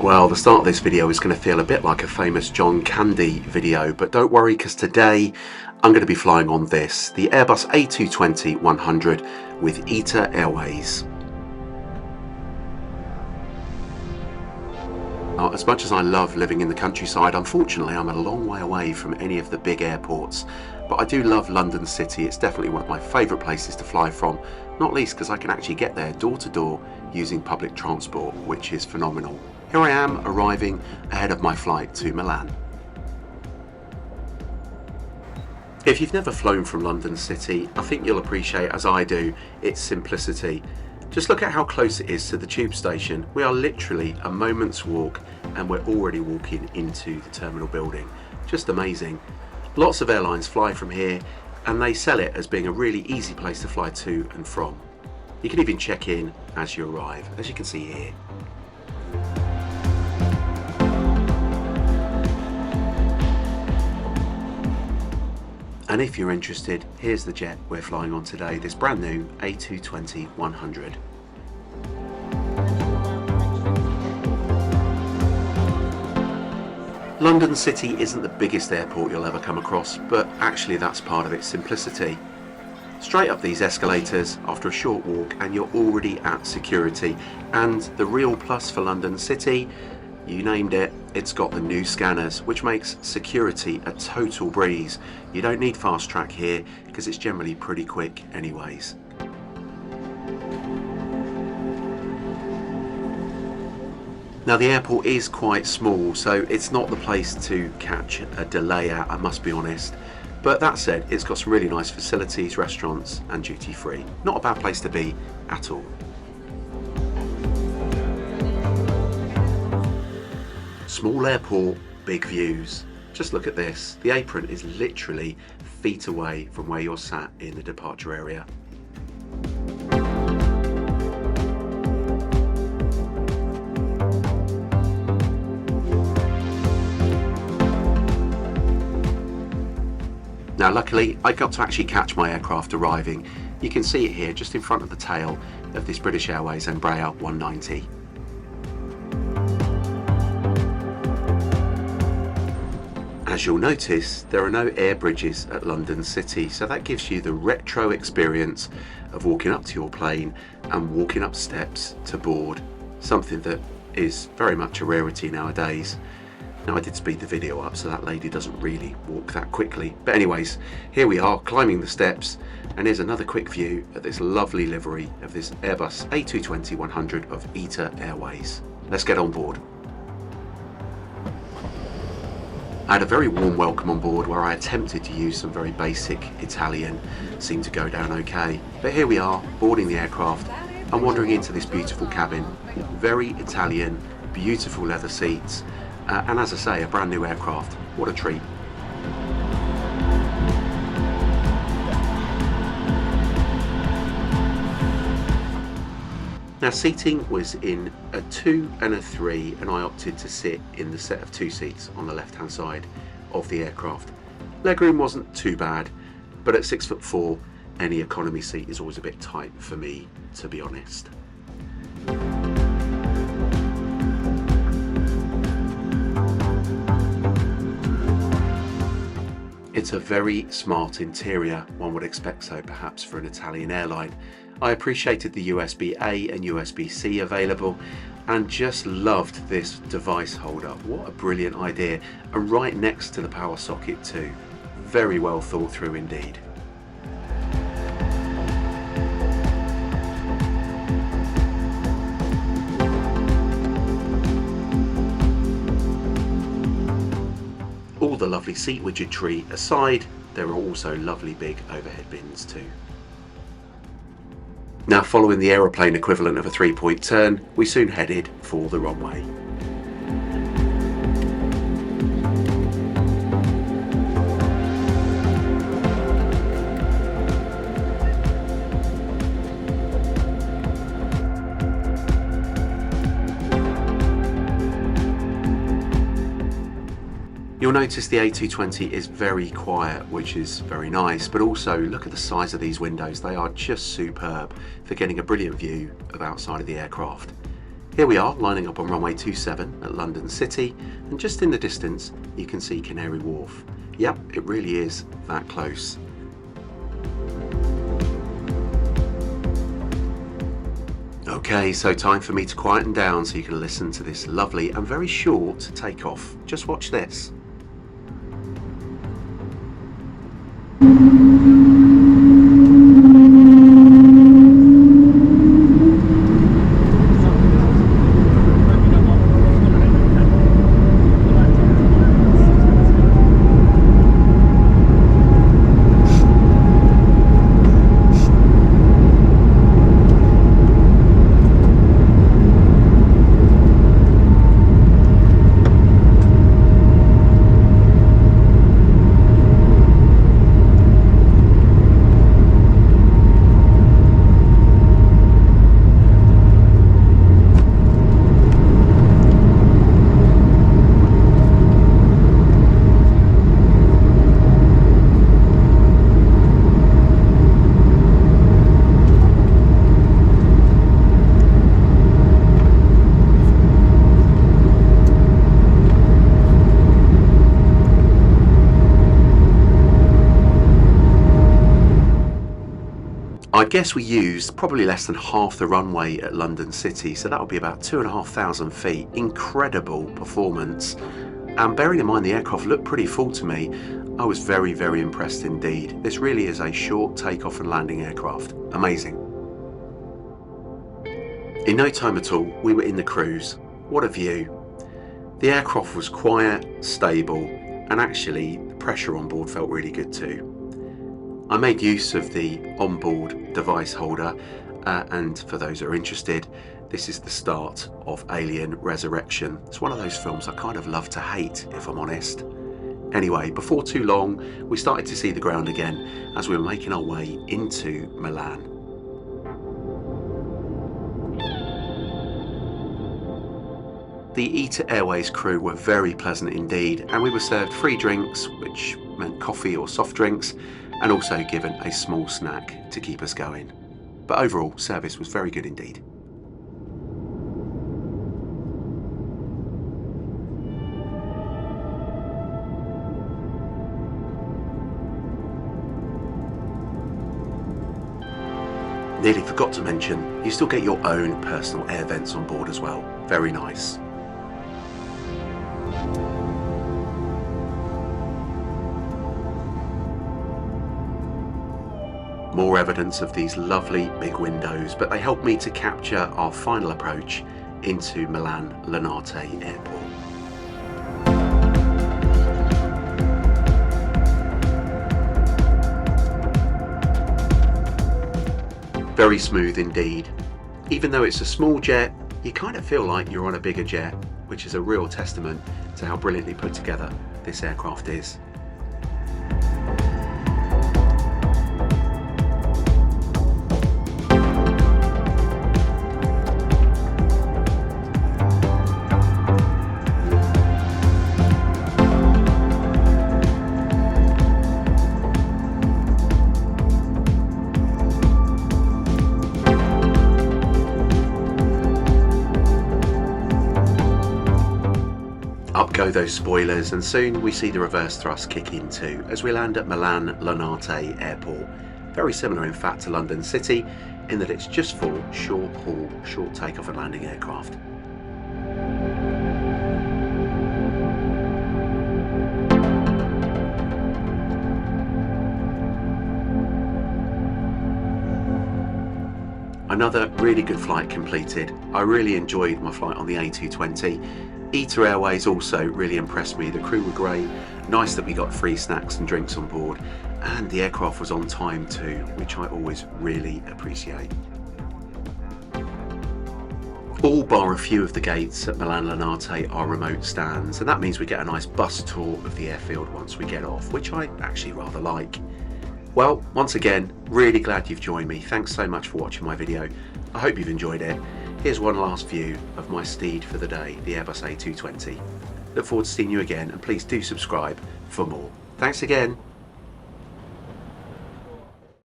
Well, the start of this video is going to feel a bit like a famous John Candy video, but don't worry, because today I'm going to be flying on this, the Airbus A220-100 with ITA Airways. Now, as much as I love living in the countryside, unfortunately I'm a long way away from any of the big airports, but I do love London City. It's definitely one of my favourite places to fly from, not least because I can actually get there door to door using public transport, which is phenomenal. Here I am arriving ahead of my flight to Milan. If you've never flown from London City, I think you'll appreciate, as I do, its simplicity. Just look at how close it is to the tube station. We are literally a moment's walk and we're already walking into the terminal building. Just amazing. Lots of airlines fly from here and they sell it as being a really easy place to fly to and from. You can even check in as you arrive, as you can see here. And if you're interested, here's the jet we're flying on today, this brand new A220-100. London City isn't the biggest airport you'll ever come across, but actually that's part of its simplicity. Straight up these escalators after a short walk and you're already at security. And the real plus for London City, you named it, it's got the new scanners, which makes security a total breeze. You don't need fast track here because it's generally pretty quick anyways. Now the airport is quite small, so it's not the place to catch a delay at, I must be honest. But that said, it's got some really nice facilities, restaurants and duty free. Not a bad place to be at all. Small airport, big views. Just look at this. The apron is literally feet away from where you're sat in the departure area. Now luckily I got to actually catch my aircraft arriving. You can see it here just in front of the tail of this British Airways Embraer 190. As you'll notice, there are no air bridges at London City, so that gives you the retro experience of walking up to your plane and walking up steps to board, something that is very much a rarity nowadays. Now I did speed the video up so that lady doesn't really walk that quickly, but anyways, here we are climbing the steps, and here's another quick view at this lovely livery of this Airbus A220-100 of ITA Airways. Let's get on board. I had a very warm welcome on board where I attempted to use some very basic Italian, seemed to go down okay. But here we are, boarding the aircraft and wandering into this beautiful cabin. Very Italian, beautiful leather seats, and as I say, a brand new aircraft. What a treat. Now seating was in a 2 and a 3 and I opted to sit in the set of 2 seats on the left hand side of the aircraft. Legroom wasn't too bad, but at 6'4", any economy seat is always a bit tight for me, to be honest. It's a very smart interior, one would expect so perhaps for an Italian airline. I appreciated the USB-A and USB-C available and just loved this device holder. What a brilliant idea, and right next to the power socket too. Very well thought through indeed. All the lovely seat widgetry aside, there are also lovely big overhead bins too. Now following the aeroplane equivalent of a 3-point turn, we soon headed for the runway. You'll notice the A220 is very quiet, which is very nice, but also look at the size of these windows. They are just superb for getting a brilliant view of outside of the aircraft. Here we are lining up on runway 27 at London City, and just in the distance you can see Canary Wharf. Yep, it really is that close. Okay, so time for me to quieten down so you can listen to this lovely and very short takeoff. Just watch this. I guess we used probably less than half the runway at London City, so that would be about 2,500 feet. Incredible performance, and bearing in mind the aircraft looked pretty full to me, I was very, very impressed indeed. This really is a short takeoff and landing aircraft. Amazing. In no time at all, we were in the cruise. What a view. The aircraft was quiet, stable, and actually the pressure on board felt really good too. I made use of the onboard device holder, and for those that are interested, this is the start of Alien Resurrection. It's one of those films I kind of love to hate, if I'm honest. Anyway, before too long, we started to see the ground again as we were making our way into Milan. The ITA Airways crew were very pleasant indeed, and we were served free drinks, which meant coffee or soft drinks, and also given a small snack to keep us going. But overall, service was very good indeed. Nearly forgot to mention, you still get your own personal air vents on board as well. Very nice. More evidence of these lovely big windows, but they helped me to capture our final approach into Milan Linate Airport. Very smooth indeed. Even though it's a small jet, you kind of feel like you're on a bigger jet, which is a real testament to how brilliantly put together this aircraft is. Up go those spoilers, and soon we see the reverse thrust kick in too as we land at Milan Linate Airport. Very similar in fact to London City in that it's just for short haul, short takeoff and landing aircraft. Another really good flight completed. I really enjoyed my flight on the A220. ITA Airways also really impressed me. The crew were great, nice that we got free snacks and drinks on board, and the aircraft was on time too, which I always really appreciate. All bar a few of the gates at Milan Linate are remote stands, and that means we get a nice bus tour of the airfield once we get off, which I actually rather like. Well, once again, really glad you've joined me. Thanks so much for watching my video. I hope you've enjoyed it. Here's one last view of my steed for the day, the Airbus A220. Look forward to seeing you again, and please do subscribe for more. Thanks again.